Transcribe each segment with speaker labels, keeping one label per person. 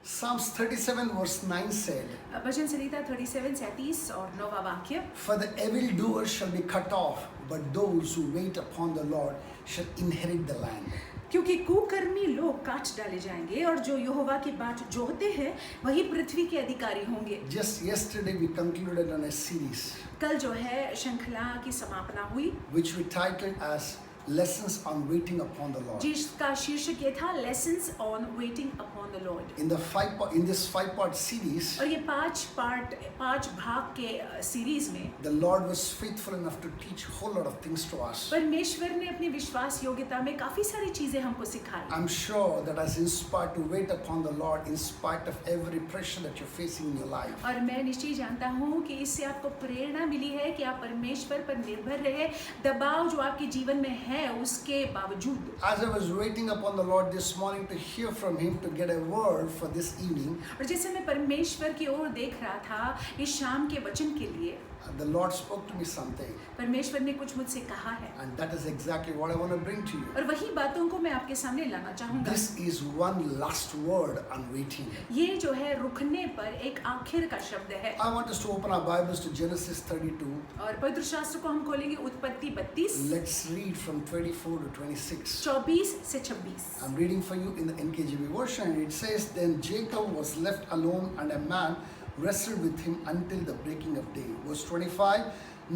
Speaker 1: Psalms 37 verse 9 said,
Speaker 2: भजन संहिता 37:37 और 9वां वाक्य,
Speaker 1: "For the evildoers shall be cut off, but those who wait upon the Lord shall inherit the land."
Speaker 2: क्योंकि कुकर्मी लोग काट डाले जाएंगे और जो यहोवा की बाट जोहते हैं वही पृथ्वी के अधिकारी होंगे।
Speaker 1: Just yesterday we concluded on a series
Speaker 2: कल जो है श्रृंखला की समापना हुई,
Speaker 1: which we titled as Lessons on Waiting upon the Lord.
Speaker 2: जिसका शीर्षक ये था lessons on waiting upon the Lord.
Speaker 1: In this five-part series,
Speaker 2: और ये पांच भाग के सीरीज में
Speaker 1: the Lord was faithful enough to teach a whole lot of things to us.
Speaker 2: परमेश्वर ने अपनी विश्वास योग्यता में काफी सारी चीजें हमको सिखाई।
Speaker 1: I'm sure that has inspired to wait upon the Lord in spite of every pressure that you're facing in your life.
Speaker 2: और मैं निश्चय जानता हूँ कि इससे आपको प्रेरणा मिली है कि आप परमेश्वर पर निर्भर रहे, दबाव जो आपके जीवन में है उसके बावजूद।
Speaker 1: As I was waiting upon the Lord this morning to hear from Him to get a word for this evening,
Speaker 2: और जैसे मैं परमेश्वर की ओर देख रहा था इस शाम के वचन के लिए,
Speaker 1: the Lord spoke to me something,
Speaker 2: परमेश्वर ने कुछ मुझसे कहा है
Speaker 1: and that is exactly what I want to bring to you.
Speaker 2: और वही बातों को मैं आपके सामने लाना चाहूंगा।
Speaker 1: This is one last word on waiting.
Speaker 2: ये जो है रुकने पर एक आखिर का शब्द है।
Speaker 1: I want us to open our Bibles to Genesis 32.
Speaker 2: और पवित्र शास्त्र को हम खोलेंगे उत्पत्ति 32
Speaker 1: Let's read from 24 to 26.
Speaker 2: 24 से 26।
Speaker 1: I'm reading for you in the NKJV version. It says, "Then Jacob was left alone, and a man wrestled with him until the breaking of day." Verse 25,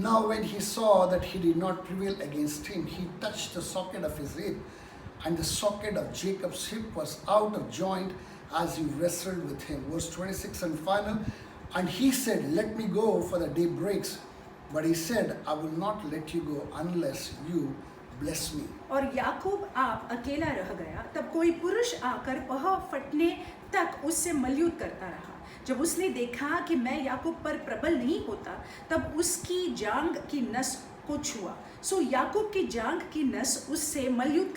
Speaker 1: "Now when he saw that he did not prevail against him, he touched the socket of his hip, and the socket of Jacob's hip was out of joint as he wrestled with him." Verse 26 and final, "And he said, 'Let me go, for the day breaks.' But he said, 'I will not let you go unless you bless me.'"
Speaker 2: और याकूब आप अकेला रह गया, तब कोई पुरुष आकर पह फटने तक उससे मल्लयुद्ध करता रहा। जब उसने देखा कि मैं याकूब पर प्रबल नहीं होता, तब उसकी जांघ की नस को छुआ। सो याकूब की जांघ की नस उससे मल्लयुद्ध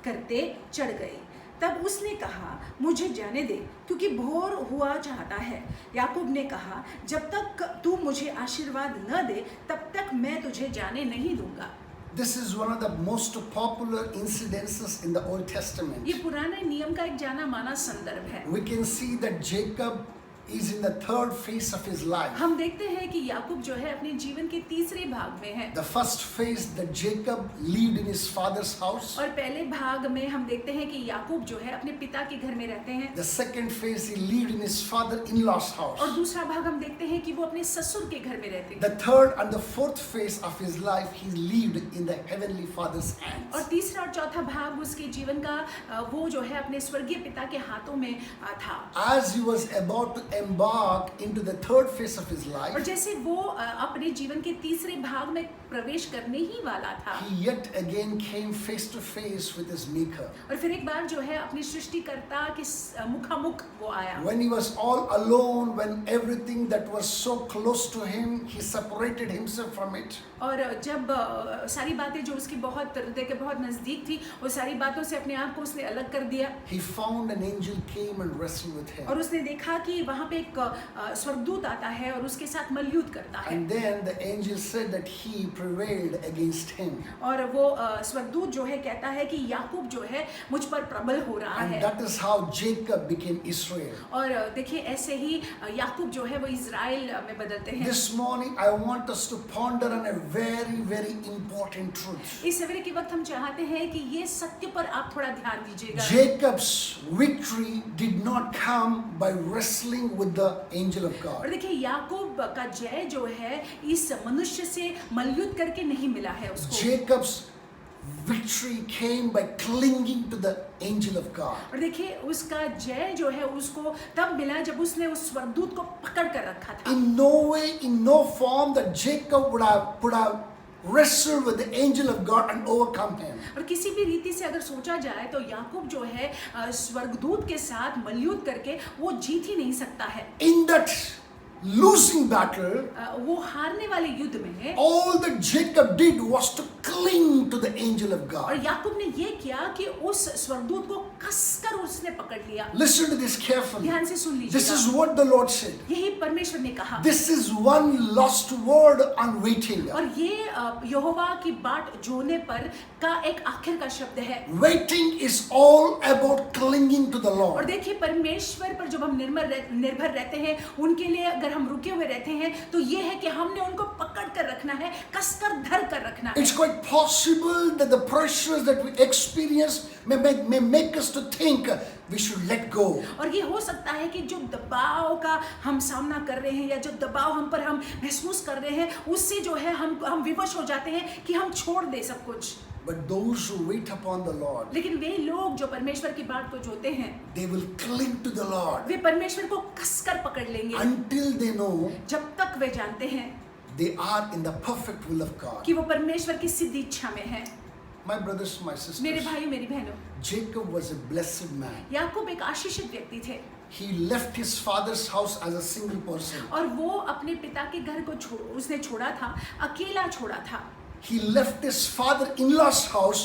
Speaker 2: करते चढ़ गई। तब उसने कहा, "मुझे जाने दे, क्योंकि भोर हुआ चाहता है।" याकूब ने कहा, "जब तक तू मुझे आशीर्वाद न दे, तब तक मैं तुझे जाने नहीं दूंगा।"
Speaker 1: This is one of the most popular incidences in the Old Testament.
Speaker 2: ये पुराने नियम का एक जाना माना संदर्भ है।
Speaker 1: We can see that Jacob is in the third phase of his life.
Speaker 2: हम देखते हैं कि याकूब जो है अपने जीवन के तीसरे भाग में है।
Speaker 1: The first phase that Jacob lived in his father's house.
Speaker 2: और पहले भाग में हम देखते हैं कि याकूब जो है अपने पिता के घर में रहते हैं।
Speaker 1: The second phase he lived in his father-in-law's house.
Speaker 2: और दूसरा भाग हम देखते हैं कि वो अपने ससुर के घर में रहते हैं।
Speaker 1: The third and the fourth phase of his life he lived in the heavenly Father's hands.
Speaker 2: और तीसरा और चौथा भाग उसके जीवन का वो जो है अपने स्वर्गीय पिता के हाथों में था।
Speaker 1: As he was about to embark into the third phase of his
Speaker 2: और
Speaker 1: life,
Speaker 2: जैसे वो अपने जीवन के तीसरे भाग में प्रवेश करने ही वाला था,
Speaker 1: he yet again came face to face with his maker.
Speaker 2: और फिर एक बार जो है अपने सृष्टिकर्ता के मुखामुख वो आया।
Speaker 1: When he was all alone, when everything that was so close to him, he separated himself from it.
Speaker 2: और जब सारी बातें जो उसकी बहुत हृदय के बहुत नजदीक थी, वो सारी बातों से अपने आप को उसने अलग कर दिया।
Speaker 1: He found an angel came and wrestled with him.
Speaker 2: और उसने देखा कि वहाँ पे एक स्वर्गदूत आता है और उसके साथ मल्लयुद्ध करता है।
Speaker 1: And then the angel said that he prevailed against him.
Speaker 2: और वो स्वर्गदूत जो है कहता है कि याकूब जो है मुझ पर प्रबल हो रहा
Speaker 1: And
Speaker 2: है।
Speaker 1: that is how Jacob became Israel.
Speaker 2: और देखिए ऐसे ही याकूब जो है वो इज़राइल में बदलते हैं।
Speaker 1: This morning I want us to ponder on a very, very important truth.
Speaker 2: इस सवेरे के वक्त हम चाहते हैं कि ये सत्य पर आप थोड़ा ध्यान दीजिएगा।
Speaker 1: Jacob's victory did not come by wrestling with the angel of God.
Speaker 2: और देखिए याकूब का जय जो है इस मनुष्य से मल्लयुद्ध करके नहीं मिला है उसको।
Speaker 1: Jacob's victory came by clinging to the angel of God.
Speaker 2: और देखिए उसका जय जो है उसको तब मिला जब उसने उस स्वर्गदूत को पकड़ कर रखा था।
Speaker 1: In no way, in no form that Jacob would have wrestled with the angel of God and overcome him.
Speaker 2: और किसी भी रीति से अगर सोचा जाए तो याकूब जो है स्वर्गदूत के साथ मल्लयुद्ध करके वो जीत ही नहीं सकता है।
Speaker 1: In that losing battle,
Speaker 2: वो हारने वाले युद्ध में
Speaker 1: all that Jacob did was to cling to the angel of
Speaker 2: और
Speaker 1: God.
Speaker 2: याकूब ने ये किया कि उस स्वर्गदूत को कसकर उसने पकड़ लिया।
Speaker 1: Listen to this carefully.
Speaker 2: ध्यान से सुन
Speaker 1: This is
Speaker 2: लीजिएगा,
Speaker 1: what the Lord said.
Speaker 2: यही परमेश्वर ने कहा।
Speaker 1: This is one lost word on waiting.
Speaker 2: और ये यहोवा की बाट जोने पर का एक आखिर का शब्द है।
Speaker 1: Waiting is all about clinging to the
Speaker 2: और
Speaker 1: Lord.
Speaker 2: देखिए परमेश्वर पर जब हम निर्भर रहते हैं, उनके लिए अगर हम रुके हुए रहते हैं, तो ये है कि हमने उनको पकड़ कर रखना है, कसकर धर कर रखना है।
Speaker 1: It's quite possible that the pressures that we experience may make us to think we should let go.
Speaker 2: और ये हो सकता है कि जो दबाव का हम सामना कर रहे हैं या जो दबाव हम पर हम महसूस कर रहे हैं, उससे जो है हम विवश हो जाते हैं कि हम छोड़ दे सब कुछ।
Speaker 1: But those who wait upon the Lord,
Speaker 2: लेकिन वे लोग जो परमेश्वर की बात को जोते हैं,
Speaker 1: they will cling to the Lord
Speaker 2: वे परमेश्वर को कसकर पकड़ लेंगे
Speaker 1: until they know
Speaker 2: जब तक वे जानते हैं
Speaker 1: they are in the perfect will of God.
Speaker 2: कि वो परमेश्वर की सिद्ध इच्छा में है।
Speaker 1: My brothers, my
Speaker 2: मेरे
Speaker 1: sisters,
Speaker 2: भाई मेरी बहनों,
Speaker 1: Jacob was a blessed man.
Speaker 2: याकूब एक आशीषित व्यक्ति थे
Speaker 1: He left his father's house as a single person.
Speaker 2: और वो अपने पिता के घर को उसने छोड़ा था, अकेला छोड़ा था।
Speaker 1: He left his father-in-law's house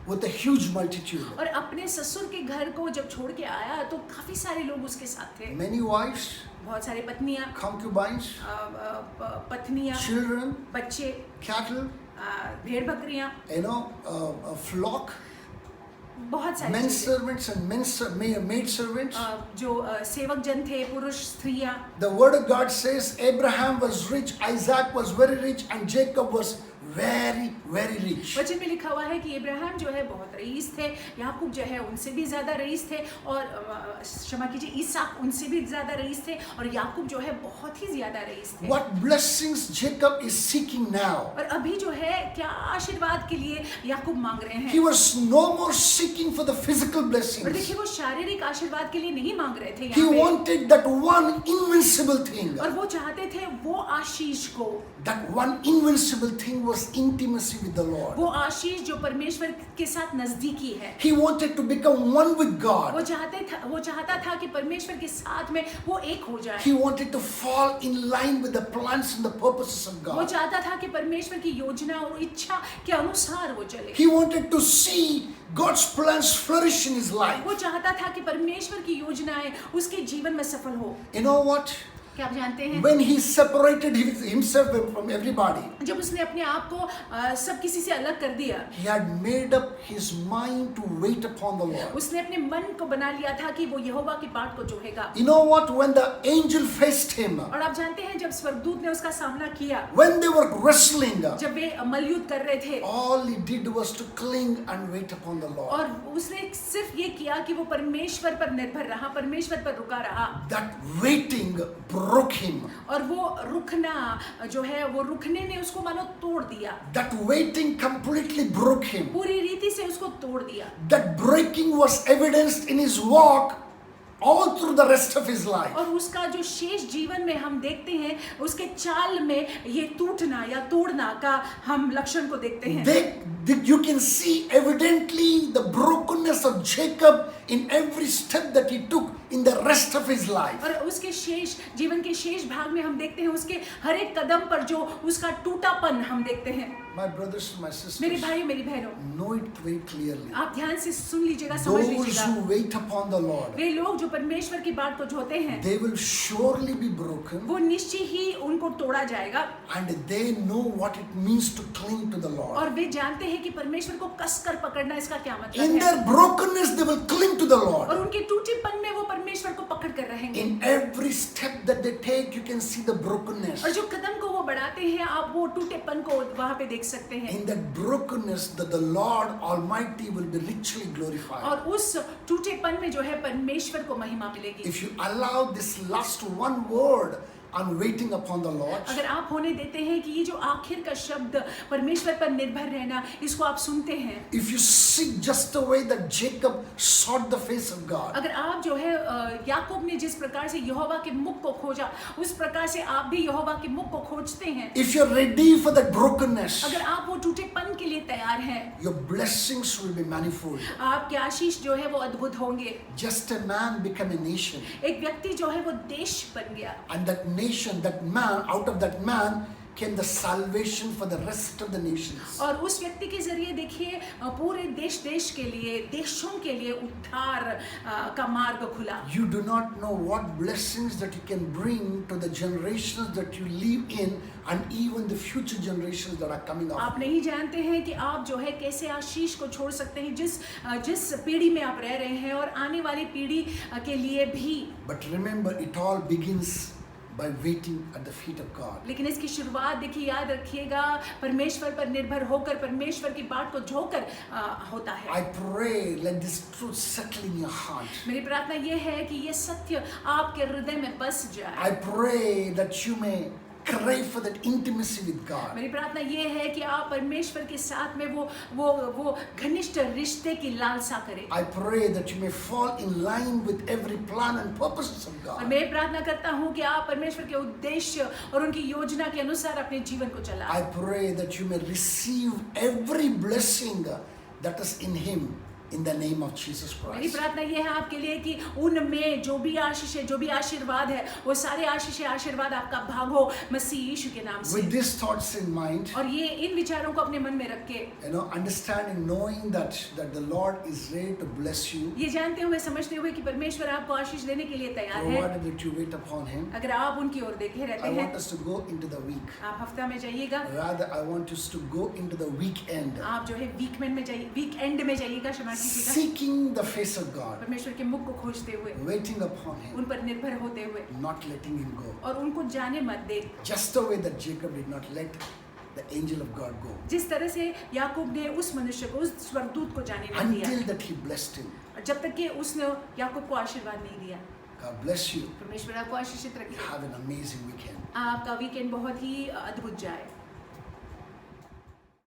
Speaker 1: with a huge multitude.
Speaker 2: और अपने ससुर के घर को जब छोड़ के आया तो काफी सारे लोग उसके साथ थे।
Speaker 1: Many wives,
Speaker 2: बहुत सारे पत्नियां,
Speaker 1: concubines,
Speaker 2: पत्नियां,
Speaker 1: children,
Speaker 2: बच्चे,
Speaker 1: cattle,
Speaker 2: भेड़ बकरियां,
Speaker 1: a flock,
Speaker 2: बहुत सारे
Speaker 1: men
Speaker 2: चीजें।
Speaker 1: servants and maid servants.
Speaker 2: जो सेवक जन थे, पुरुष, स्त्रियां।
Speaker 1: The word of God says Abraham was rich, Isaac was very rich, and Jacob was very, very rich.
Speaker 2: वचन में लिखा हुआ है कि इब्राहिम जो है बहुत रईस थे, याकूब जो है उनसे भी ज्यादा रईस थे, और क्षमा कीजिए ईसाक उनसे भी ज्यादा रईस थे, और याकूब जो है बहुत ही ज्यादा रईस थे।
Speaker 1: What blessings Jacob is seeking now.
Speaker 2: और अभी जो है क्या आशीर्वाद के लिए याकूब मांग रहे हैं।
Speaker 1: He was no more seeking for the physical
Speaker 2: और
Speaker 1: blessings.
Speaker 2: देखिए वो शारीरिक आशीर्वाद के लिए नहीं मांग रहे थे
Speaker 1: He
Speaker 2: यहाँ पे,
Speaker 1: wanted that one invincible thing.
Speaker 2: और वो चाहते थे वो आशीष को,
Speaker 1: That one invincible thing was intimacy with the Lord.
Speaker 2: वो आशीष जो परमेश्वर के साथ नजदीकी है।
Speaker 1: He wanted to become one with
Speaker 2: वो
Speaker 1: God.
Speaker 2: चाहता था कि परमेश्वर के साथ में वो एक हो जाए।
Speaker 1: He wanted to fall in line with the plans and the purposes of
Speaker 2: वो
Speaker 1: God.
Speaker 2: चाहता था कि परमेश्वर की योजना और इच्छा के अनुसार वो चले।
Speaker 1: He wanted to see God's plans flourish in his life.
Speaker 2: वो चाहता था कि परमेश्वर की योजनाएं उसके जीवन में सफल हो।
Speaker 1: You know what?
Speaker 2: क्या आप जानते हैं,
Speaker 1: When he separated himself from everybody,
Speaker 2: जब उसने अपने आप को सब किसी से अलग कर दिया,
Speaker 1: he had made up his mind to wait upon the Lord.
Speaker 2: उसने अपने मन को बना लिया था कि वो यहोवा की बाट को जोहेगा।
Speaker 1: You know what? When the angel faced him,
Speaker 2: और आप जानते हैं जब स्वर्गदूत ने उसका सामना किया,
Speaker 1: when they were wrestling,
Speaker 2: जब वे मलयुद्ध कर रहे थे,
Speaker 1: all he did was to cling and wait upon the Lord.
Speaker 2: और उसने सिर्फ ये किया कि वो परमेश्वर पर निर्भर रहा, परमेश्वर पर रुका रहा।
Speaker 1: That waiting broke him.
Speaker 2: और वो रुकना जो है, वो रुकने ने उसको मानो तोड़ दिया,
Speaker 1: That waiting completely broke him.
Speaker 2: पूरी रीति से उसको तोड़ दिया।
Speaker 1: That breaking was evidenced in his walk all through the rest of his life.
Speaker 2: और उसका जो शेष जीवन में हम देखते हैं, उसके चाल में ये टूटना या तोड़ना का हम लक्षण को देखते हैं।
Speaker 1: You can see evidently the brokenness of Jacob in every step that he took in the rest of his life.
Speaker 2: और उसके शेष जीवन के शेष भाग में हम देखते हैं उसके हर एक कदम पर जो उसका टूटापन हम देखते हैं।
Speaker 1: My brothers and my sisters,
Speaker 2: मेरे भाई मेरी बहनों,
Speaker 1: know it very clearly.
Speaker 2: आप ध्यान से सुन लीजिएगा, समझ
Speaker 1: Those
Speaker 2: लीजिएगा।
Speaker 1: who wait upon the Lord,
Speaker 2: वे लोग जो परमेश्वर की बात को जोते हैं,
Speaker 1: they will surely be broken,
Speaker 2: वो निश्चय ही उनको तोड़ा जाएगा,
Speaker 1: and they know what it means to cling to the Lord.
Speaker 2: और वे जानते हैं कि परमेश्वर को कसकर पकड़ना इसका क्या मतलब
Speaker 1: In
Speaker 2: है।
Speaker 1: their brokenness, they will cling to the
Speaker 2: और
Speaker 1: Lord.
Speaker 2: उनके टूटेपन में वो परमेश्वर को पकड़ कर रहेंगे।
Speaker 1: In every step that they take, you can see the brokenness.
Speaker 2: और जो कदम को वो बढ़ाते हैं, आप वो टूटेपन को वहां पे देख सकते हैं।
Speaker 1: In that brokenness, that the Lord Almighty will be richly glorified.
Speaker 2: और उस टूटेपन में जो है परमेश्वर को महिमा मिलेगी।
Speaker 1: If you allow this last one word on waiting upon the Lord,
Speaker 2: अगर आप होने देते हैं कि ये जो आखिर का शब्द परमेश्वर पर निर्भर रहना, इसको आप सुनते हैं,
Speaker 1: if you seek just the way that Jacob sought the face of God,
Speaker 2: अगर आप जो है याकूब ने जिस प्रकार से यहोवा के मुख को खोजा, उस प्रकार से आप भी यहोवा के मुख को खोजते हैं,
Speaker 1: if you're ready for that brokenness,
Speaker 2: अगर आप वो टूटेपन के लिए तैयार हैं,
Speaker 1: your blessings will be manifold.
Speaker 2: आपके आशीष जो है वो अद्भुत होंगे।
Speaker 1: Just a man become a nation,
Speaker 2: एक व्यक्ति जो है वो देश बन गया,
Speaker 1: and that nation, that man, out of that man came the salvation for the rest of the nations.
Speaker 2: और उस व्यक्ति के जरिए देखिए पूरे देश के लिए, देशों के लिए उद्धार का मार्ग खुला.
Speaker 1: You do not know what blessings that you can bring to the generations that you live in and even the future generations that are coming
Speaker 2: आप
Speaker 1: up.
Speaker 2: नहीं जानते हैं कि आप जो है कैसे आशीष को छोड़ सकते हैं जिस पीढ़ी में आप रह रहे हैं और आने वाली पीढ़ी के लिए भी.
Speaker 1: But remember, it all begins by waiting at the feet of God.
Speaker 2: लेकिन इसकी शुरुआत देखिए, याद रखिएगा, परमेश्वर पर निर्भर होकर, परमेश्वर की बात को झोंकर होता है.
Speaker 1: I pray, let this truth settle in your heart.
Speaker 2: मेरी प्रार्थना ये है कि ये सत्य आपके हृदय में बस जाए.
Speaker 1: I pray that you may crave for that intimacy with God.
Speaker 2: मेरी प्रार्थना ये है कि आप परमेश्वर के साथ में वो घनिष्ठ रिश्ते की लालसा करें.
Speaker 1: I pray that you may fall in line with every plan and purposes of
Speaker 2: और
Speaker 1: God.
Speaker 2: मैं प्रार्थना करता हूँ कि आप परमेश्वर के उद्देश्य और उनकी योजना के अनुसार अपने जीवन को चलाएं.
Speaker 1: I pray that you may receive every blessing that is in Him in the name of Jesus
Speaker 2: मेरी
Speaker 1: Christ.
Speaker 2: प्रार्थना ये है आपके लिए कि उनमें जो भी आशीष है, जो भी आशीर्वाद है, वो सारे आशीर्वाद आपका भाग हो मसीह यीशु के नाम से.
Speaker 1: With these thoughts in mind,
Speaker 2: और ये इन विचारों को अपने मन में रख के,
Speaker 1: understanding, knowing that the Lord is ready to bless you,
Speaker 2: ये जानते हुए, समझते हुए कि परमेश्वर आपको आशीष देने के लिए तैयार है,
Speaker 1: provided that you wait upon Him.
Speaker 2: अगर आप उनकी ओर देखे रहते
Speaker 1: I
Speaker 2: हैं.
Speaker 1: want us to go into the week.
Speaker 2: आप हफ्ता में जाइएगा,
Speaker 1: Rather, I want us to go into the weekend,
Speaker 2: आप जो है वीकेंड में जाइएगा, क्षमा कीजिएगा,
Speaker 1: seeking the face of God,
Speaker 2: परमेश्वर के मुख को खोजते हुए,
Speaker 1: waiting upon Him,
Speaker 2: उन पर निर्भर होते हुए,
Speaker 1: not letting Him go.
Speaker 2: और उनको जाने मत दे.
Speaker 1: Just the way that Jacob did not let the angel of God go,
Speaker 2: जिस तरह से याकूब ने उस मनुष्य को, उस स्वर्गदूत को जाने नहीं दिया,
Speaker 1: until that he blessed him.
Speaker 2: जब तक कि उसने याकूब को आशीर्वाद नहीं दिया.
Speaker 1: God bless you.
Speaker 2: परमेश्वर आपको आशीषित रखे.
Speaker 1: Have an amazing weekend.
Speaker 2: आपका वीकेंड बहुत ही अद्भुत जाए.